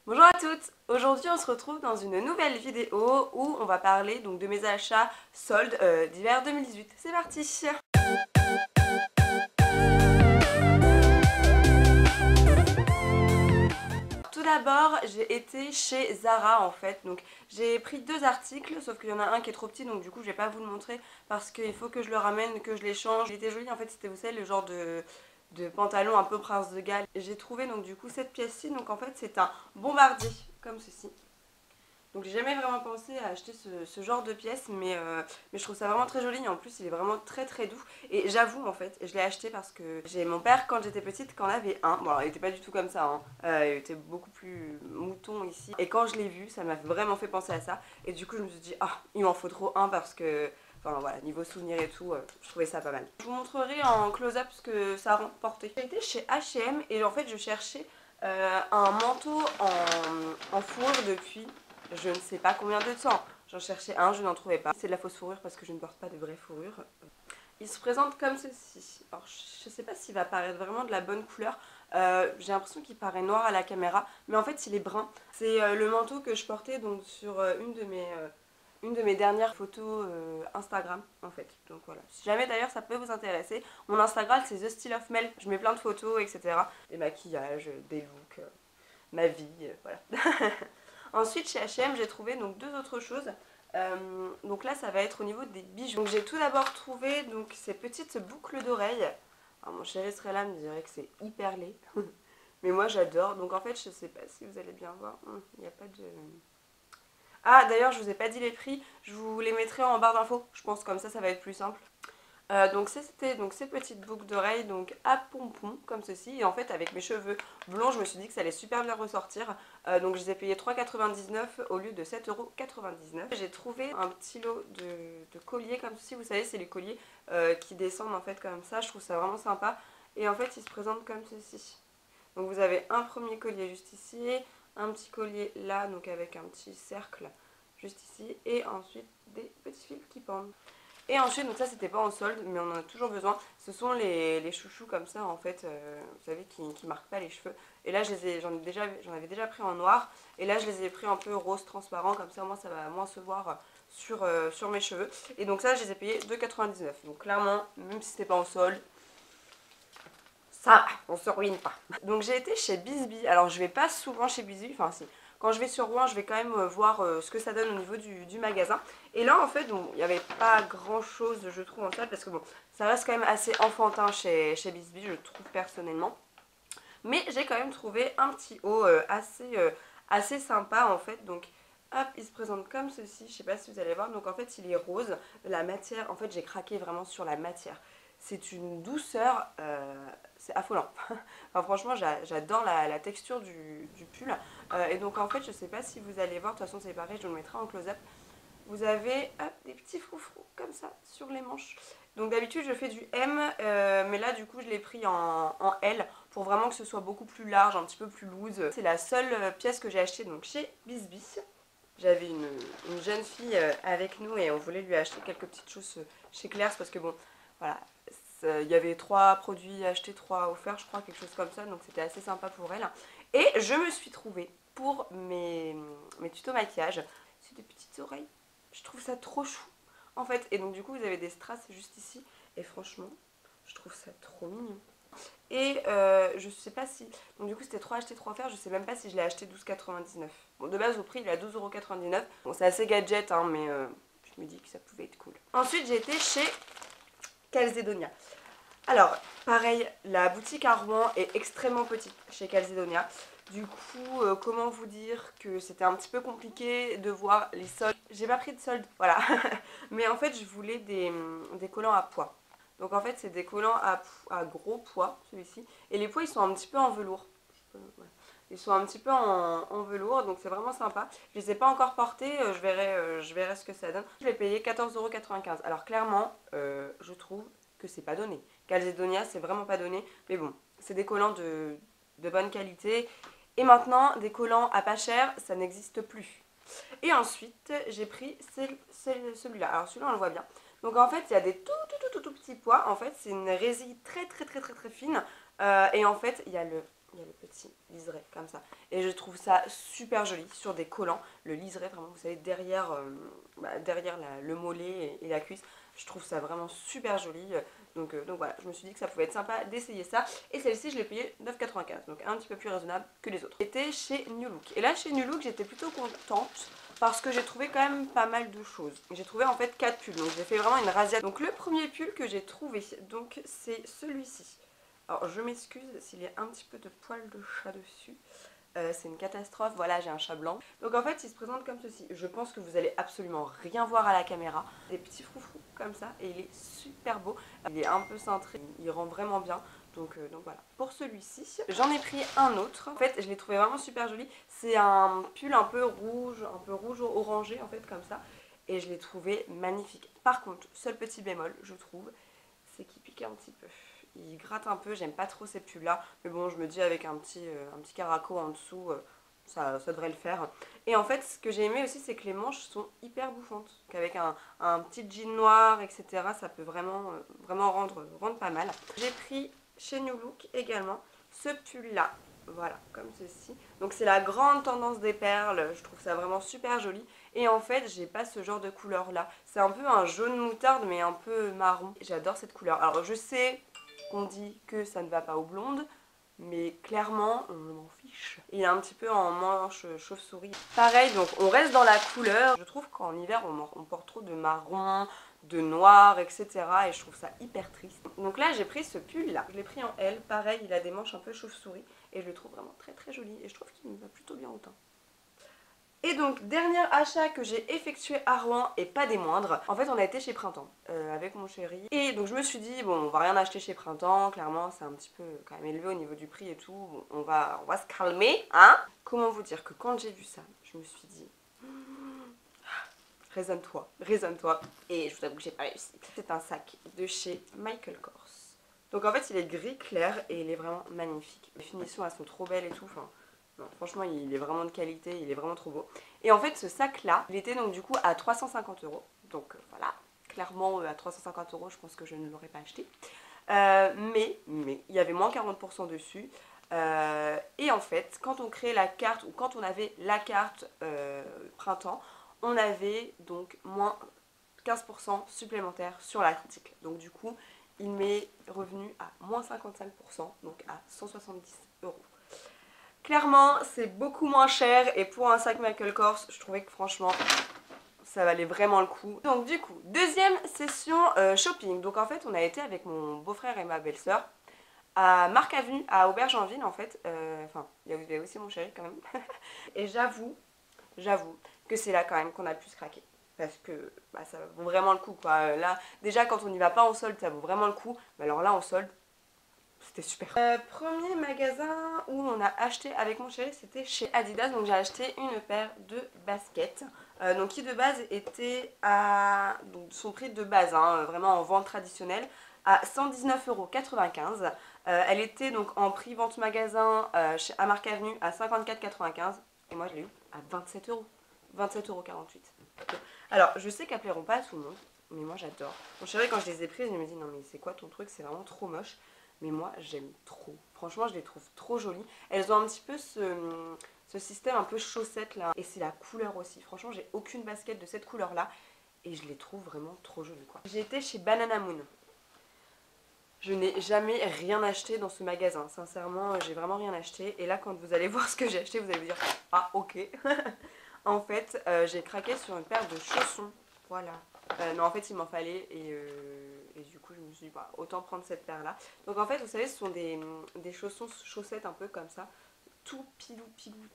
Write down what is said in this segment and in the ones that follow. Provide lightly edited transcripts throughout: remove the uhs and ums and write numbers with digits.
Bonjour à toutes. Aujourd'hui on se retrouve dans une nouvelle vidéo où on va parler donc de mes achats soldes d'hiver 2018. C'est parti. Tout d'abord j'ai été chez Zara en fait, donc j'ai pris deux articles sauf qu'il y en a un qui est trop petit donc du coup je vais pas vous le montrer parce qu'il faut que je le ramène, que je l'échange. Il était joli en fait, c'était vous savez le genre de pantalon un peu prince de Galles. J'ai trouvé donc du coup cette pièce-ci, donc en fait c'est un bombardier comme ceci. Donc j'ai jamais vraiment pensé à acheter ce genre de pièces, mais je trouve ça vraiment très joli et en plus il est vraiment très très doux. Et j'avoue en fait, je l'ai acheté parce que j'ai mon père quand j'étais petite qui en avait un. Bon alors il était pas du tout comme ça, hein. Il était beaucoup plus mouton ici. Et quand je l'ai vu, ça m'a vraiment fait penser à ça. Et du coup je me suis dit, ah il m'en faut trop un parce que... Enfin voilà, niveau souvenir et tout, je trouvais ça pas mal. Je vous montrerai en close-up ce que ça a remporté. J'ai été chez H&M et en fait je cherchais un manteau en fourrure depuis je ne sais pas combien de temps. J'en cherchais un, je n'en trouvais pas. C'est de la fausse fourrure parce que je ne porte pas de vraie fourrure. Il se présente comme ceci. Alors je ne sais pas s'il va paraître vraiment de la bonne couleur. J'ai l'impression qu'il paraît noir à la caméra, mais en fait il est brun. C'est le manteau que je portais donc sur une de mes dernières photos Instagram en fait. Donc voilà. Si jamais d'ailleurs ça peut vous intéresser, mon Instagram c'est The Style of Mel. Je mets plein de photos, etc. Des maquillages, des looks, ma vie, voilà. Ensuite chez H&M j'ai trouvé donc deux autres choses. Donc là ça va être au niveau des bijoux. Donc j'ai tout d'abord trouvé donc ces petites boucles d'oreilles. Alors mon chéri serait là me dirait que c'est hyper laid. Mais moi j'adore. Donc en fait je sais pas si vous allez bien voir. Il n'y a pas de... Ah d'ailleurs je vous ai pas dit les prix. Je vous les mettrai en barre d'infos. Je pense comme ça va être plus simple. Donc c'était donc ces petites boucles d'oreilles donc à pompons comme ceci et en fait avec mes cheveux blonds je me suis dit que ça allait super bien ressortir. Donc je les ai payés 3,99 € au lieu de 7,99 €. J'ai trouvé un petit lot de colliers comme ceci, vous savez c'est les colliers qui descendent en fait comme ça, je trouve ça vraiment sympa et en fait ils se présentent comme ceci. Donc vous avez un premier collier juste ici, un petit collier là donc avec un petit cercle juste ici et ensuite des petits fils qui pendent. Et ensuite, donc ça c'était pas en solde, mais on en a toujours besoin. Ce sont les chouchous comme ça en fait, vous savez, qui marquent pas les cheveux. Et là j'en avais déjà pris en noir. Et là je les ai pris un peu rose transparent, comme ça moi ça va moins se voir sur mes cheveux. Et donc ça je les ai payés 2,99 €. Donc clairement, même si c'était pas en solde, ça, on se ruine pas. Donc j'ai été chez Bisbee. Alors je vais pas souvent chez Bisbee, enfin si. Quand je vais sur Rouen, je vais quand même voir ce que ça donne au niveau du magasin. Et là, en fait, bon, il n'y avait pas grand chose, je trouve, en salle, parce que bon, ça reste quand même assez enfantin chez Bisbee, je trouve personnellement. Mais j'ai quand même trouvé un petit haut assez sympa, en fait. Donc, hop, il se présente comme ceci, je sais pas si vous allez voir. Donc, en fait, il est rose. La matière, en fait, j'ai craqué vraiment sur la matière. C'est une douceur, c'est affolant. Enfin, franchement, j'adore la texture du pull. Et donc, en fait, je sais pas si vous allez voir, de toute façon, c'est pareil, je vous le mettrai en close-up. Vous avez hop, des petits froufrous comme ça sur les manches. Donc, d'habitude, je fais du M, mais là, du coup, je l'ai pris en L pour vraiment que ce soit beaucoup plus large, un petit peu plus loose. C'est la seule pièce que j'ai achetée donc, chez Bisbee. J'avais une jeune fille avec nous et on voulait lui acheter quelques petites choses chez Claire's parce que bon, voilà, il y avait 3 produits achetés, 3 offerts, je crois, quelque chose comme ça, donc c'était assez sympa pour elle. Et je me suis trouvée pour mes tutos maquillage, c'est des petites oreilles, je trouve ça trop chou en fait, et donc du coup vous avez des strass juste ici, et franchement, je trouve ça trop mignon. Et je sais pas si... Donc du coup c'était 3 achetés 3 offerts, je sais même pas si je l'ai acheté 12,99 €. Bon de base au prix il est à 12,99 €. Bon c'est assez gadget hein, mais je me dis que ça pouvait être cool. Ensuite j'ai été chez Calzedonia. Alors pareil, la boutique à Rouen est extrêmement petite chez Calzedonia. Du coup, comment vous dire que c'était un petit peu compliqué de voir les soldes. J'ai pas pris de soldes, voilà. Mais en fait je voulais des collants à pois. Donc en fait c'est des collants à gros poids, celui-ci. Et les poids ils sont un petit peu en velours. Ils sont un petit peu en velours, donc c'est vraiment sympa. Je les ai pas encore portés, je verrai ce que ça donne. Je l'ai payé 14,95 €. Alors clairement, je trouve que c'est pas donné. Calzedonia c'est vraiment pas donné. Mais bon, c'est des collants de bonne qualité. Et maintenant, des collants à pas cher, ça n'existe plus. Et ensuite, j'ai pris celui-là. Alors celui-là, on le voit bien. Donc en fait, il y a des tout petits pois. En fait, c'est une résille très fine. Et en fait, il y a il y a les petits liserés comme ça. Et je trouve ça super joli sur des collants. Le liseré, vraiment, vous savez, derrière, le mollet et la cuisse. Je trouve ça vraiment super joli. Donc voilà, je me suis dit que ça pouvait être sympa d'essayer ça. Et celle-ci, je l'ai payée 9,95. Donc un petit peu plus raisonnable que les autres. J'étais chez New Look. Et là, chez New Look, j'étais plutôt contente parce que j'ai trouvé quand même pas mal de choses. J'ai trouvé en fait 4 pulls. Donc j'ai fait vraiment une razzia. Donc le premier pull que j'ai trouvé, donc c'est celui-ci. Alors je m'excuse s'il y a un petit peu de poils de chat dessus. C'est une catastrophe, voilà, j'ai un chat blanc. Donc en fait il se présente comme ceci. Je pense que vous allez absolument rien voir à la caméra. Des petits froufrous comme ça et il est super beau. Il est un peu cintré, il rend vraiment bien. Donc voilà. Pour celui-ci, j'en ai pris un autre. En fait je l'ai trouvé vraiment super joli. C'est un pull un peu rouge orangé en fait comme ça. Et je l'ai trouvé magnifique. Par contre, seul petit bémol je trouve, c'est qu'il pique un petit peu. Il gratte un peu, j'aime pas trop ces pulls là, mais bon je me dis avec un petit caraco en dessous, ça devrait le faire. Et en fait ce que j'ai aimé aussi c'est que les manches sont hyper bouffantes, qu'avec un petit jean noir etc ça peut vraiment rendre pas mal. J'ai pris chez New Look également ce pull là, voilà comme ceci. Donc c'est la grande tendance des perles, je trouve ça vraiment super joli. Et en fait j'ai pas ce genre de couleur là, c'est un peu un jaune moutarde mais un peu marron. J'adore cette couleur, alors je sais qu'on dit que ça ne va pas aux blondes, mais clairement on m'en fiche. Il est un petit peu en manche chauve-souris. Pareil, donc on reste dans la couleur. Je trouve qu'en hiver on porte trop de marron, de noir, etc. Et je trouve ça hyper triste. Donc là j'ai pris ce pull là, je l'ai pris en L. Pareil, il a des manches un peu chauve-souris et je le trouve vraiment très très joli. Et je trouve qu'il me va plutôt bien au teint. Et donc, dernier achat que j'ai effectué à Rouen et pas des moindres. En fait, on a été chez Printemps avec mon chéri. Et donc, je me suis dit, bon, on va rien acheter chez Printemps. Clairement, c'est un petit peu quand même élevé au niveau du prix et tout. Bon, on va se calmer, hein. Comment vous dire que quand j'ai vu ça, je me suis dit, raisonne-toi, raisonne-toi. Et je vous avoue que j'ai pas réussi. C'est un sac de chez Michael Kors. Donc, en fait, il est gris clair et il est vraiment magnifique. Les finitions, elles sont trop belles et tout. Enfin, non, franchement, il est vraiment de qualité, il est vraiment trop beau. Et en fait, ce sac-là, il était donc du coup à 350 €. Donc voilà, clairement à 350 €, je pense que je ne l'aurais pas acheté. Mais il y avait moins 40% dessus. Et en fait, quand on créait la carte, ou quand on avait la carte printemps, on avait donc moins 15% supplémentaire sur l'article. Donc du coup, il m'est revenu à moins 55%, donc à 170 €. Clairement, c'est beaucoup moins cher et pour un sac Michael Kors, je trouvais que franchement, ça valait vraiment le coup. Donc du coup, deuxième session shopping. Donc en fait, on a été avec mon beau-frère et ma belle-sœur à Marc Avenue, à Aubergenville en fait. Enfin, il y avait aussi mon chéri quand même. Et j'avoue que c'est là quand même qu'on a pu se craquer. Parce que bah, ça vaut vraiment le coup quoi. Là, déjà quand on n'y va pas en solde, ça vaut vraiment le coup. Mais alors là, en solde, c'était super. Premier magasin où on a acheté avec mon chéri, c'était chez Adidas. Donc j'ai acheté une paire de baskets. Donc qui de base était à donc son prix de base, hein, vraiment en vente traditionnelle, à 119,95 €. Elle était donc en prix vente magasin à Marc Avenue à 54,95 € et moi je l'ai eu à 27 €. 27,48 €. Alors je sais qu'elles plairont pas à tout le monde, mais moi j'adore. Mon chéri quand je les ai prises, il me dit non mais c'est quoi ton truc, c'est vraiment trop moche. Mais moi j'aime trop, franchement je les trouve trop jolies. Elles ont un petit peu ce système un peu chaussette là. Et c'est la couleur aussi, franchement j'ai aucune basket de cette couleur là. Et je les trouve vraiment trop jolies quoi. J'ai été chez Banana Moon. Je n'ai jamais rien acheté dans ce magasin, sincèrement j'ai vraiment rien acheté. Et là quand vous allez voir ce que j'ai acheté, vous allez vous dire ah ok. En fait j'ai craqué sur une paire de chaussons, voilà. Non en fait il m'en fallait et du coup je me suis dit bah, autant prendre cette paire là. Donc en fait vous savez ce sont des chaussons chaussettes un peu comme ça, tout pilou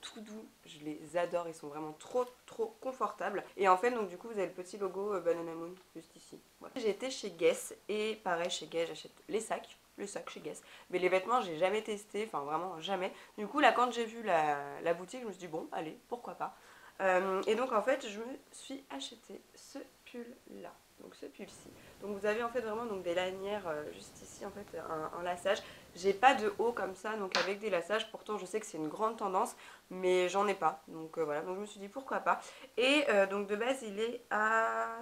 tout doux, je les adore, ils sont vraiment trop confortables. Et en fait donc du coup vous avez le petit logo Banana Moon juste ici. Voilà. J'ai été chez Guess et pareil chez Guess j'achète les sacs, le sac chez Guess. Mais les vêtements j'ai jamais testé, enfin vraiment jamais. Du coup là quand j'ai vu la boutique je me suis dit bon allez pourquoi pas. Et donc en fait je me suis acheté ce pull là, donc ce pull ci. Donc vous avez en fait vraiment donc des lanières juste ici en fait un laçage. J'ai pas de haut comme ça donc avec des laçages, pourtant je sais que c'est une grande tendance mais j'en ai pas, donc voilà, donc je me suis dit pourquoi pas. Et donc de base il est à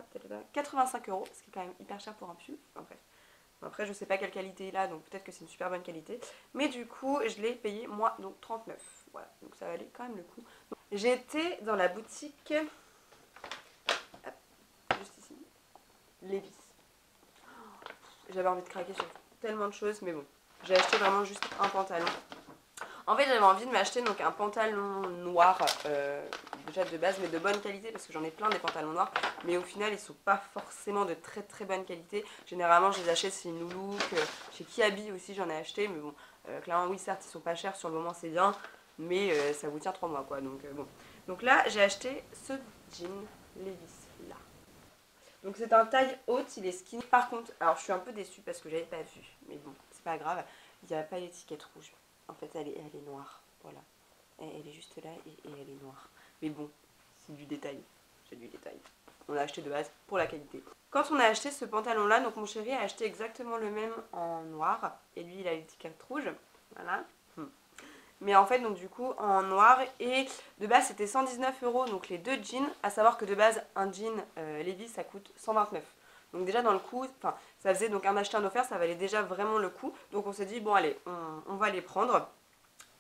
85 €, ce qui est quand même hyper cher pour un pull, enfin bref. Après je sais pas quelle qualité il a, donc peut-être que c'est une super bonne qualité. Mais du coup je l'ai payé moi donc 39. Voilà, donc ça valait quand même le coup. J'ai été dans la boutique, hop, juste ici, Levi's. J'avais envie de craquer sur tellement de choses, mais bon, j'ai acheté vraiment juste un pantalon. En fait j'avais envie de m'acheter donc un pantalon noir, déjà de base mais de bonne qualité parce que j'en ai plein des pantalons noirs, mais au final ils sont pas forcément de très très bonne qualité. Généralement je les achète chez New Look, chez Kiabi aussi j'en ai acheté, mais bon, clairement oui certes ils sont pas chers, sur le moment c'est bien, mais ça vous tient 3 mois quoi, donc bon. Donc là j'ai acheté ce jean Levi's là. Donc c'est un taille haute, il est skinny. Par contre, alors je suis un peu déçue parce que j'avais pas vu, mais bon, c'est pas grave, il n'y a pas l'étiquette rouge. En fait, elle est noire, voilà. Elle est juste là et elle est noire. Mais bon, c'est du détail, c'est du détail. On l'a acheté de base pour la qualité. Quand on a acheté ce pantalon là, donc mon chéri a acheté exactement le même en noir, et lui il a l'étiquette rouge, voilà. Mais en fait donc du coup en noir, et de base c'était 119 €, donc les deux jeans, à savoir que de base un jean Levi's ça coûte 129. Donc déjà dans le coup, enfin ça faisait donc un acheté un offert, ça valait déjà vraiment le coup. Donc on s'est dit bon allez, on va les prendre.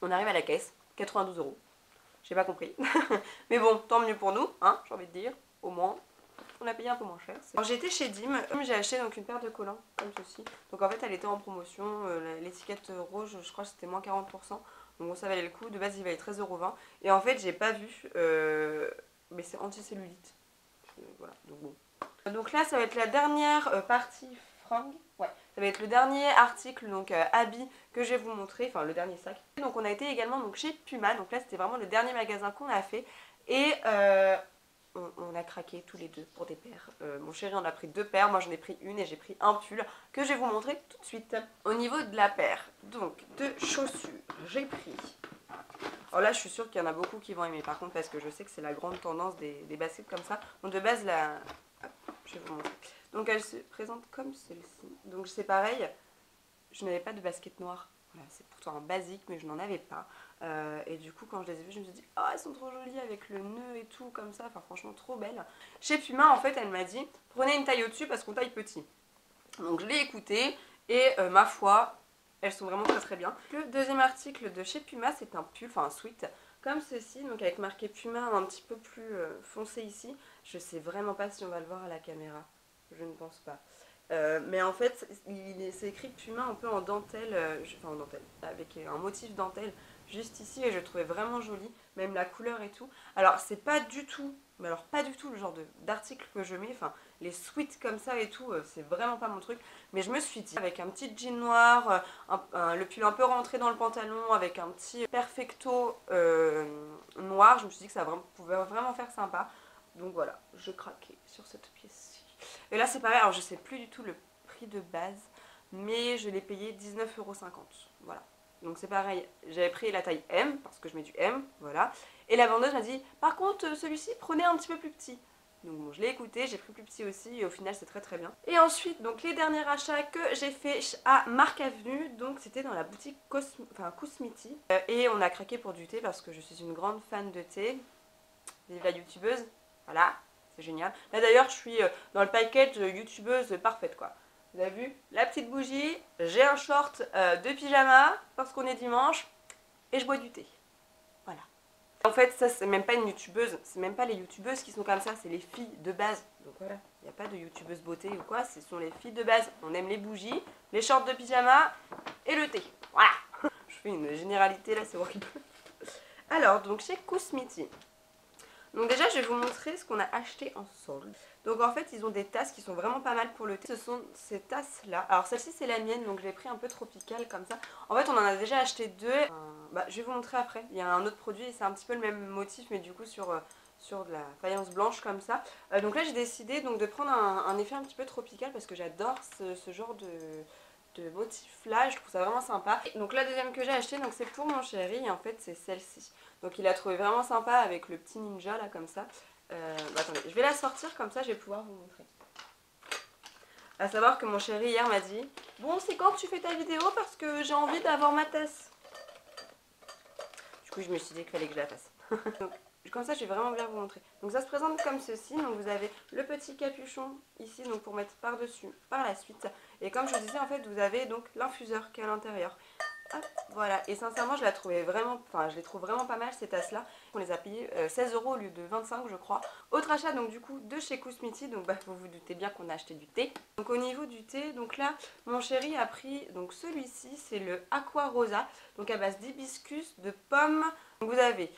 On arrive à la caisse, 92 €. J'ai pas compris. Mais bon, tant mieux pour nous, hein, j'ai envie de dire, au moins. On a payé un peu moins cher. Alors j'ai été chez Dim, j'ai acheté donc une paire de collants comme ceci. Donc en fait elle était en promotion, l'étiquette rose je crois que c'était moins 40%. Donc bon, ça valait le coup, de base il valait 13,20 €. Et en fait j'ai pas vu, mais c'est anticellulite. Voilà, donc bon. Donc là ça va être la dernière partie fringue. Ouais, ça va être le dernier article, donc habit, que je vais vous montrer, enfin le dernier sac. Donc on a été également donc, chez Puma, donc là c'était vraiment le dernier magasin qu'on a fait. Et on a craqué tous les deux pour des paires. Mon chéri en a pris 2 paires, moi j'en ai pris une et j'ai pris un pull que je vais vous montrer tout de suite. Au niveau de la paire, donc de chaussures, j'ai pris... Alors là je suis sûre qu'il y en a beaucoup qui vont aimer par contre parce que je sais que c'est la grande tendance des baskets comme ça. Donc de base la... Hop, je vais vous montrer. Donc elle se présente comme celle-ci. Donc c'est pareil, je n'avais pas de basket noire. Voilà, c'est pourtant un basique mais je n'en avais pas. Et du coup quand je les ai vues je me suis dit oh elles sont trop jolies avec le nœud et tout comme ça, enfin franchement trop belles. Chez Puma en fait elle m'a dit prenez une taille au-dessus parce qu'on taille petit. Donc je l'ai écouté et ma foi elles sont vraiment très très bien. Le deuxième article de chez Puma c'est un pull, enfin un sweat comme ceci, donc avec marqué Puma un petit peu plus foncé ici. Je sais vraiment pas si on va le voir à la caméra, je ne pense pas. Mais en fait, c'est écrit Puma un peu en dentelle, enfin en dentelle, avec un motif dentelle juste ici et je trouvais vraiment joli, même la couleur et tout. Alors c'est pas du tout, mais alors pas du tout le genre d'article que je mets, enfin les sweats comme ça et tout, c'est vraiment pas mon truc. Mais je me suis dit, avec un petit jean noir, le pull un peu rentré dans le pantalon, avec un petit perfecto noir, je me suis dit que ça pouvait vraiment faire sympa. Donc voilà, je craquais sur cette pièce-ci. Et là c'est pareil, alors je sais plus du tout le prix de base, mais je l'ai payé 19,50 €. Voilà. Donc c'est pareil, j'avais pris la taille M, parce que je mets du M, voilà. Et la vendeuse m'a dit, par contre celui-ci prenez un petit peu plus petit. Donc bon, je l'ai écouté, j'ai pris plus petit aussi, et au final c'est très très bien. Et ensuite, donc les derniers achats que j'ai fait à Marc Avenue, donc c'était dans la boutique Cosmiti. Et on a craqué pour du thé, parce que je suis une grande fan de thé. Vive la youtubeuse, voilà, c'est génial. Là d'ailleurs je suis dans le package youtubeuse parfaite quoi. Vous avez vu la petite bougie, j'ai un short de pyjama parce qu'on est dimanche et je bois du thé. Voilà. En fait ça c'est même pas une youtubeuse, c'est même pas les youtubeuses qui sont comme ça, c'est les filles de base. Donc voilà, il n'y a pas de youtubeuse beauté ou quoi, ce sont les filles de base. On aime les bougies, les shorts de pyjama et le thé. Voilà. Je fais une généralité là, c'est horrible. Alors donc chez Cosmiti. Donc déjà je vais vous montrer ce qu'on a acheté en solde. Donc en fait ils ont des tasses qui sont vraiment pas mal pour le thé. Ce sont ces tasses là. Alors celle-ci c'est la mienne donc je l'ai pris un peu tropical comme ça. En fait on en a déjà acheté 2. Je vais vous montrer après. Il y a un autre produit et c'est un petit peu le même motif mais du coup sur de la faïence blanche comme ça. Donc là j'ai décidé donc de prendre un effet un petit peu tropical parce que j'adore ce genre de motif là, je trouve ça vraiment sympa. Donc la deuxième que j'ai acheté donc c'est pour mon chéri et en fait c'est celle-ci. Donc il a trouvé vraiment sympa avec le petit ninja là comme ça. Attendez, je vais la sortir comme ça je vais pouvoir vous montrer. A savoir que mon chéri hier m'a dit bon c'est quand tu fais ta vidéo parce que j'ai envie d'avoir ma tasse. Du coup je me suis dit qu'il fallait que je la fasse. Donc Comme ça je vais vraiment bien vous montrer. Donc ça se présente comme ceci, donc vous avez le petit capuchon ici donc pour mettre par dessus par la suite. Et comme je vous disais en fait vous avez donc l'infuseur qui est à l'intérieur. Hop, voilà, et sincèrement je la trouvais vraiment, enfin je les trouve vraiment pas mal ces tasses là. On les a payées 16 € au lieu de 25 je crois. Autre achat donc du coup de chez Kousmiti, donc bah, vous vous doutez bien qu'on a acheté du thé. Donc au niveau du thé, donc là mon chéri a pris donc celui-ci, c'est le Aqua Rosa, donc à base d'hibiscus, de pommes. Donc vous avez,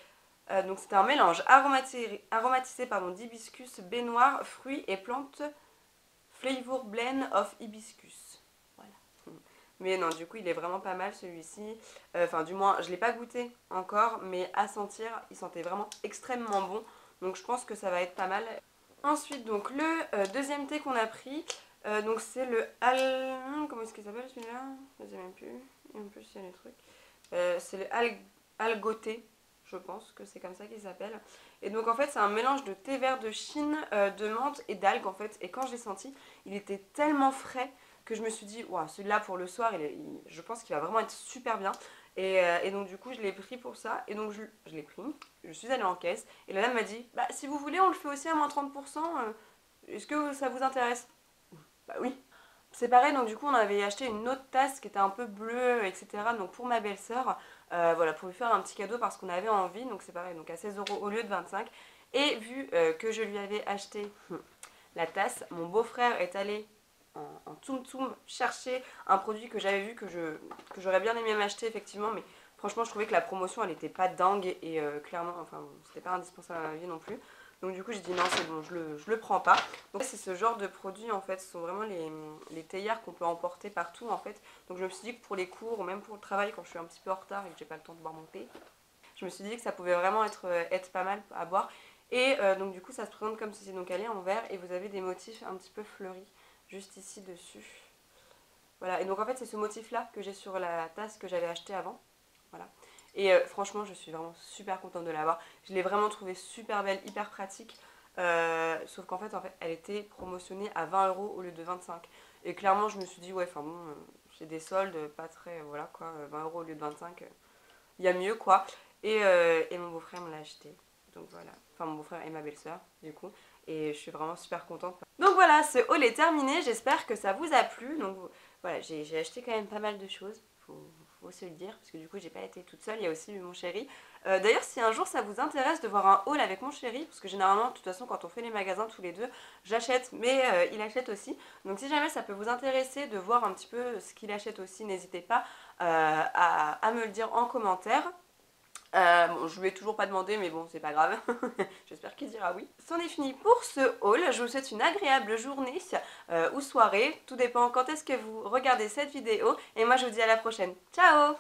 donc c'est un mélange aromatisé d'hibiscus, baie noire, fruits et plantes, flavor blend of hibiscus. Mais non, du coup, il est vraiment pas mal celui-ci. Enfin, du moins, je ne l'ai pas goûté encore, mais à sentir, il sentait vraiment extrêmement bon. Donc, je pense que ça va être pas mal. Ensuite, donc, le deuxième thé qu'on a pris, donc c'est le comment est-ce qu'il s'appelle celui-là? Je ne sais même plus. Et en plus, il y a les trucs. C'est le Algoté. Je pense que c'est comme ça qu'il s'appelle. Et donc en fait c'est un mélange de thé vert de Chine, de menthe et d'algues en fait. Et quand je l'ai senti, il était tellement frais que je me suis dit, wow, celui-là pour le soir, je pense qu'il va vraiment être super bien. Et donc du coup je l'ai pris pour ça. Et donc je l'ai pris, je suis allée en caisse. Et la dame m'a dit, bah si vous voulez on le fait aussi à moins 30%, est-ce que ça vous intéresse? Bah oui. C'est pareil, donc du coup on avait acheté une autre tasse qui était un peu bleue, etc. Donc pour ma belle-sœur, voilà, pour lui faire un petit cadeau parce qu'on avait envie. Donc c'est pareil, donc à 16 € au lieu de 25. Et vu que je lui avais acheté la tasse, mon beau-frère est allé en Tsum Tsum chercher un produit que j'avais vu que j'aurais bien aimé m'acheter effectivement, mais franchement je trouvais que la promotion elle était pas dingue et clairement, enfin c'était pas indispensable à ma vie non plus. Donc du coup j'ai dit non c'est bon, je le prends pas. Donc c'est ce genre de produits en fait, ce sont vraiment les théières qu'on peut emporter partout en fait. Donc je me suis dit que pour les cours ou même pour le travail quand je suis un petit peu en retard et que j'ai pas le temps de boire mon thé, je me suis dit que ça pouvait vraiment être pas mal à boire. Et donc du coup ça se présente comme ceci, donc elle est en verre et vous avez des motifs un petit peu fleuris juste ici dessus. Voilà, et donc en fait c'est ce motif là que j'ai sur la tasse que j'avais acheté avant. Voilà. Et franchement je suis vraiment super contente de l'avoir. Je l'ai vraiment trouvée super belle, hyper pratique. Sauf qu'en fait, elle était promotionnée à 20 € au lieu de 25. Et clairement je me suis dit ouais enfin bon, j'ai des soldes pas très, voilà quoi, 20 € au lieu de 25, il y a mieux quoi. Et mon beau-frère me l'a acheté. Donc voilà, enfin mon beau-frère et ma belle-sœur du coup. Et je suis vraiment super contente. Donc voilà, ce haul est terminé, j'espère que ça vous a plu. Donc voilà, j'ai acheté quand même pas mal de choses, faut se le dire, parce que du coup j'ai pas été toute seule, il y a aussi eu mon chéri. D'ailleurs si un jour ça vous intéresse de voir un haul avec mon chéri, parce que généralement de toute façon quand on fait les magasins tous les deux, j'achète mais il achète aussi. Donc si jamais ça peut vous intéresser de voir un petit peu ce qu'il achète aussi, n'hésitez pas à me le dire en commentaire. Bon, je lui ai toujours pas demandé, mais bon, c'est pas grave. J'espère qu'il dira oui. C'en est fini pour ce haul. Je vous souhaite une agréable journée ou soirée. Tout dépend quand est-ce que vous regardez cette vidéo. Et moi, je vous dis à la prochaine. Ciao!